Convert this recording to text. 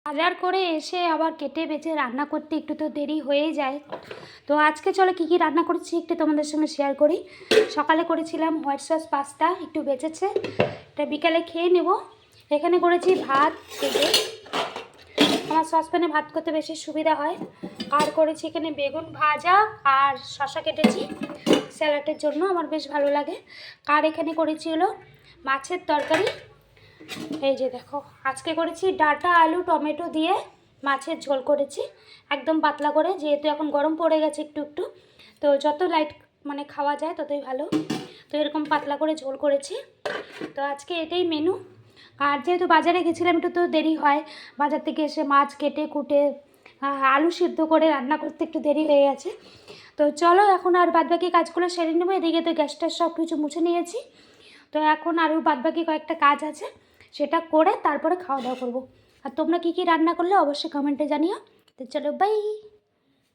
বাজার করে এসে আবার কেটে বেছে রান্না করতে একটু তো দেরি হয়েই যায়। তো আজকে চলো কী কী রান্না করেছি একটু তোমাদের সঙ্গে শেয়ার করি। সকালে করেছিলাম হোয়াইট সস পাস্তা, একটু বেঁচেছে, এটা বিকালে খেয়ে নেব। এখানে করেছি ভাত, কেটে আমার সসপ্যানে ভাত করতে বেশি সুবিধা হয়। আর করেছি এখানে বেগুন ভাজা আর শসা কেটেছি স্যালাডের জন্য, আমার বেশ ভালো লাগে। আর এখানে করেছি হলো মাছের তরকারি। এই যে দেখো, আজকে করেছি ডাঁটা আলু টমেটো দিয়ে মাছের ঝোল করেছি, একদম পাতলা করে, যেহেতু এখন গরম পড়ে গেছে একটু একটু, তো যত লাইট মানে খাওয়া যায় ততই ভালো। তো এরকম পাতলা করে ঝোল করেছি। তো আজকে এটাই মেনু। আর যেহেতু বাজারে গেছিলাম একটু তো দেরি হয়, বাজার থেকে এসে মাছ কেটে কুটে আলু সিদ্ধ করে রান্না করতে একটু দেরি হয়ে গেছে। তো চলো এখন আর বাদবাকি কাজগুলো সেরে নেবো। এদিকে তো গ্যাসটা সব কিছু মুছে নিয়েছি, তো এখন আরও বাদবাকি কয়েকটা কাজ আছে, সেটা করে তারপরে খাওয়া দাওয়া করবো। আর তোমরা কী কী রান্না করলে অবশ্যই কমেন্টে জানিও। তো চলো বাই।